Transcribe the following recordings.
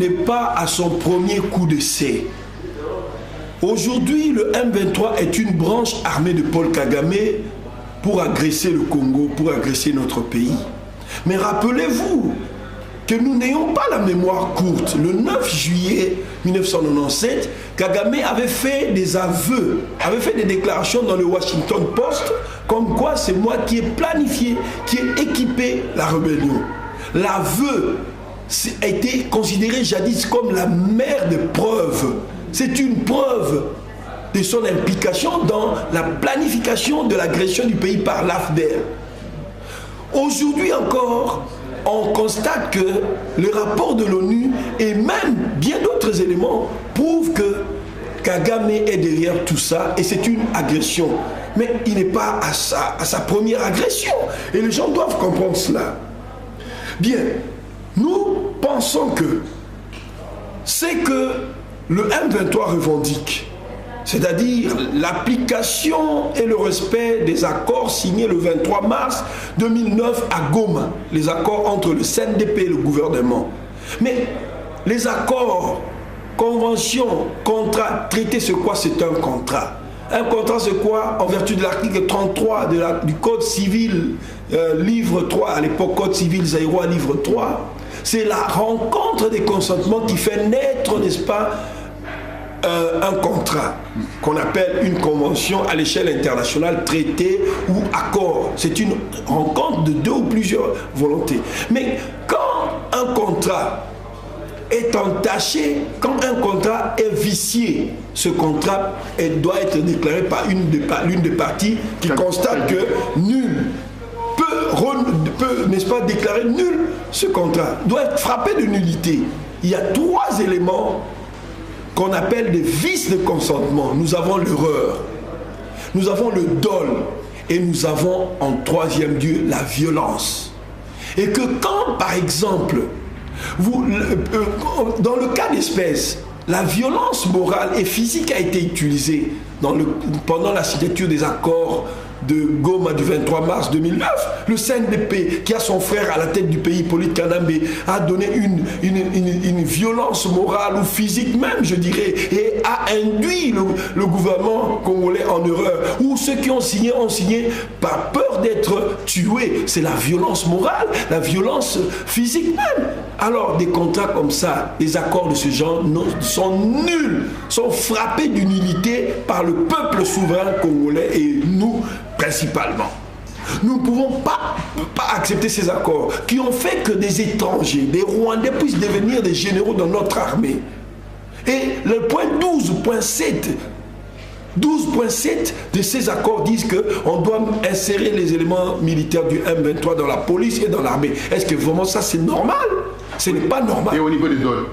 n'est pas à son premier coup d'essai. Aujourd'hui, le M23 est une branche armée de Paul Kagame pour agresser le Congo, pour agresser notre pays. Mais rappelez-vous que nous n'ayons pas la mémoire courte. Le 9 juillet 1997, Kagame avait fait des aveux, avait fait des déclarations dans le Washington Post, comme quoi c'est moi qui ai planifié, qui ai équipé la rébellion. L'aveu a été considéré jadis comme la mère de preuves. C'est une preuve de son implication dans la planification de l'agression du pays par l'AFDEL. Aujourd'hui encore, on constate que le rapport de l'ONU et même bien d'autres éléments prouvent que Kagame est derrière tout ça et c'est une agression. Mais il n'est pas à sa première agression. Et les gens doivent comprendre cela. Bien, nous pensons que c'est que le M23 revendique, c'est-à-dire l'application et le respect des accords signés le 23 mars 2009 à Goma, les accords entre le CNDP et le gouvernement. Mais les accords, conventions, contrats, traités, c'est quoi? C'est un contrat. Un contrat, c'est quoi? En vertu de l'article 33 du Code civil, livre 3, à l'époque Code civil zaïrois, livre 3, c'est la rencontre des consentements qui fait naître, n'est-ce pas, un contrat qu'on appelle une convention à l'échelle internationale, traité ou accord. C'est une rencontre de deux ou plusieurs volontés. Mais quand un contrat est entaché, quand un contrat est vicié, ce contrat doit être déclaré par l'une des parties qui constate que nul peut, n'est-ce pas, déclarer nul ce contrat, doit être frappé de nullité. Il y a trois éléments qu'on appelle des vices de consentement. Nous avons l'erreur, nous avons le dol et nous avons en troisième lieu la violence. Et que quand, par exemple, dans le cas d'espèce, la violence morale et physique a été utilisée pendant la signature des accords de Goma du 23 mars 2009, le CNDP, qui a son frère à la tête du pays, Hippolyte Kanambe, a donné une violence morale ou physique même, je dirais, et a induit le gouvernement congolais en erreur. Ou ceux qui ont signé par peur d'être tués. C'est la violence morale, la violence physique même. Alors, des contrats comme ça, des accords de ce genre sont nuls, sont frappés d'humilité par le peuple souverain congolais et nous, principalement. Nous ne pouvons pas accepter ces accords qui ont fait que des étrangers, des Rwandais puissent devenir des généraux dans notre armée. Et le point 12.7 de ces accords disent qu'on doit insérer les éléments militaires du M23 dans la police et dans l'armée. Est-ce que vraiment ça c'est normal? Ce n'est pas normal. Et au niveau des dol?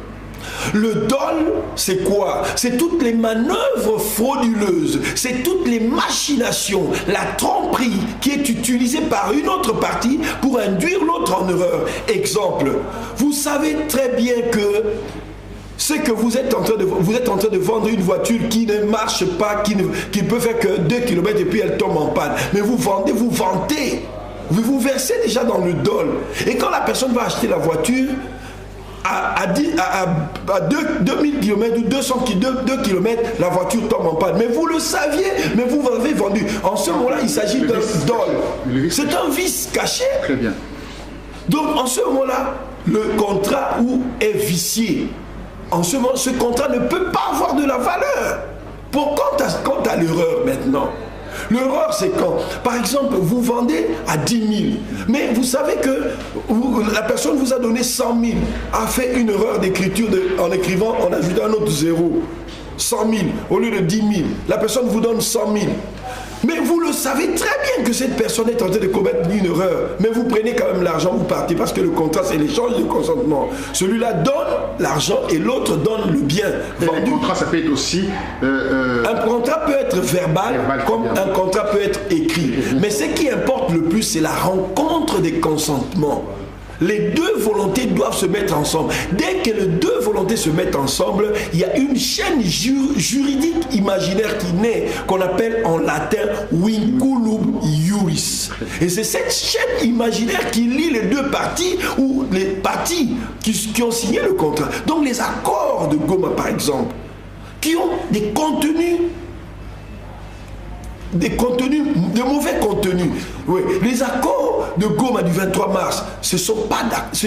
Le dol, c'est quoi? C'est toutes les manœuvres frauduleuses, c'est toutes les machinations, la tromperie qui est utilisée par une autre partie pour induire l'autre en erreur. Exemple, vous savez très bien que c'est que vous êtes en train de vendre une voiture qui ne marche pas, qui ne peut faire que 2 km et puis elle tombe en panne. Mais vous vendez, vous vantez, vous versez déjà dans le dol. Et quand la personne va acheter la voiture, à 2000 km ou 200 km, la voiture tombe en panne. Mais vous le saviez, mais vous l'avez vendu. En ce moment-là, il s'agit d'un dol. C'est un vice caché. Très bien. Donc, en ce moment-là, le contrat est vicié. En ce moment, ce contrat ne peut pas avoir de la valeur. Quant à l'erreur maintenant, l'erreur, c'est quand, par exemple, vous vendez à 10 000, mais vous savez que la personne vous a donné 100 000, a fait une erreur d'écriture en écrivant, en ajoutant un autre zéro. 100 000 au lieu de 10 000. La personne vous donne 100 000. Mais vous le savez très bien que cette personne est en train de commettre une erreur. Mais vous prenez quand même l'argent, vous partez, parce que le contrat, c'est l'échange de consentement. Celui-là donne l'argent et l'autre donne le bien. Un contrat, ça peut être aussi... Un contrat peut être verbal comme un contrat peut être écrit. Mais ce qui importe le plus, c'est la rencontre des consentements. Les deux volontés doivent se mettre ensemble. Dès que les deux volontés se mettent ensemble, il y a une chaîne juridique imaginaire qui naît, qu'on appelle en latin vinculum iuris. Et c'est cette chaîne imaginaire qui lie les deux parties, ou les parties qui ont signé le contrat. Donc les accords de Goma, par exemple, qui ont des contenus, de mauvais contenus. Oui. Les accords de Goma du 23 mars, ce ne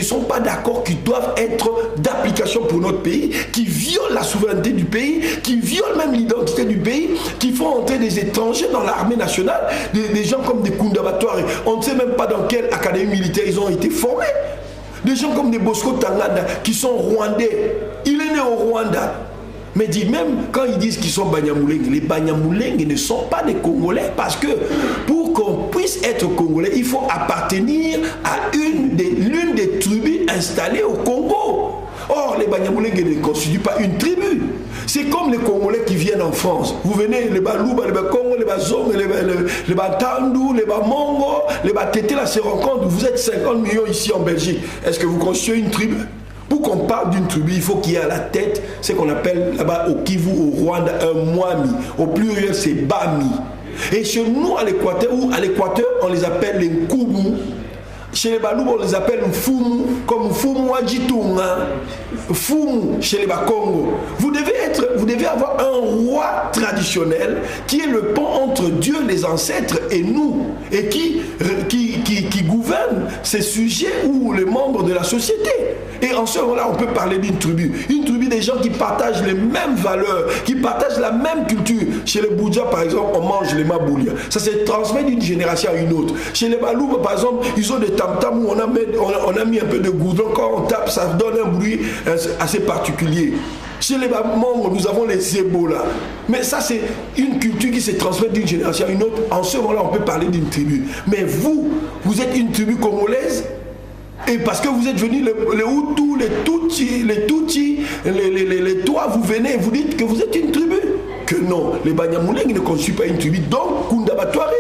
sont pas d'accords qui doivent être d'application pour notre pays, qui violent la souveraineté du pays, qui violent même l'identité du pays, qui font entrer des étrangers dans l'armée nationale, des gens comme des Kundabatware. On ne sait même pas dans quelle académie militaire ils ont été formés. Des gens comme des Bosco Tanganda qui sont rwandais. Il est né au Rwanda. Mais dit même quand ils disent qu'ils sont Banyamulenge, les Banyamulenge ne sont pas des Congolais, parce que pour qu'on puisse être Congolais, il faut appartenir à l'une des tribus installées au Congo. Or, les Banyamulenge ne constituent pas une tribu. C'est comme les Congolais qui viennent en France. Vous venez, les Balouba, les Bakongo, les Bazong, les Batandou, les Bamongo, les Batete, là se rencontrent. Vous êtes 50 millions ici en Belgique. Est-ce que vous constituez une tribu? Pour qu'on parle d'une tribu, il faut qu'il y ait à la tête ce qu'on appelle là-bas au Kivu, au Rwanda, un Mwami. Au pluriel, c'est Bami. Et chez nous, à l'Équateur, on les appelle les Nkumu. Chez les Balouba, on les appelle Mfumu, comme Mfumu Wajitunga, Mfumu chez les Bakongo. Vous devez avoir un roi traditionnel qui est le pont entre Dieu, les ancêtres et nous, et qui gouverne ces sujets ou les membres de la société. Et en ce moment-là, on peut parler d'une tribu. Une tribu des gens qui partagent les mêmes valeurs, qui partagent la même culture. Chez les Boudja, par exemple, on mange les maboulia. Ça se transmet d'une génération à une autre. Chez les Balouba, par exemple, ils ont des tam-tams où on a mis un peu de goudron. Quand on tape, ça donne un bruit assez particulier. Chez les Bamongo, nous avons les Ebola. Mais ça, c'est une culture qui se transmet d'une génération à une autre. En ce moment-là, on peut parler d'une tribu. Mais vous êtes une tribu congolaise. Et parce que vous êtes venus, les Hutus, les Tutsis, les Tois, vous venez et vous dites que vous êtes une tribu. Que non, les Banyamulenge ne constituent pas une tribu. Donc, Kundabatware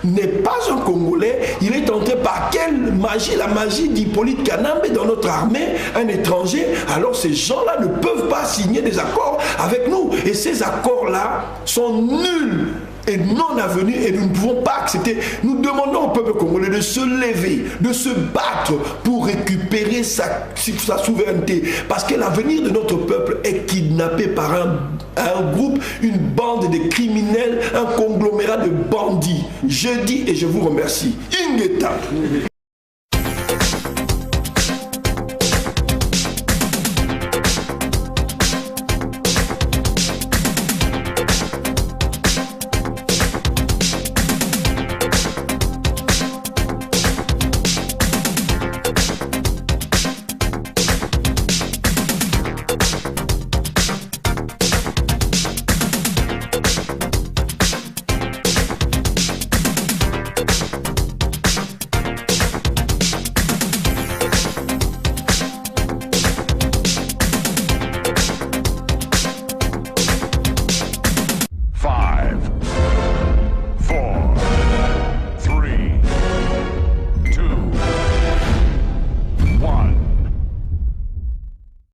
n'est pas un Congolais. Il est entré par quelle magie? La magie d'Hippolyte Kanambe dans notre armée, un étranger. Alors, ces gens-là ne peuvent pas signer des accords avec nous. Et ces accords-là sont nuls et non avenus, et nous ne pouvons pas accepter. Nous demandons au peuple congolais de se lever, de se battre pour récupérer sa souveraineté, parce que l'avenir de notre peuple est kidnappé par un groupe, une bande de criminels, un conglomérat de bandits. Je dis et je vous remercie. Ingeta.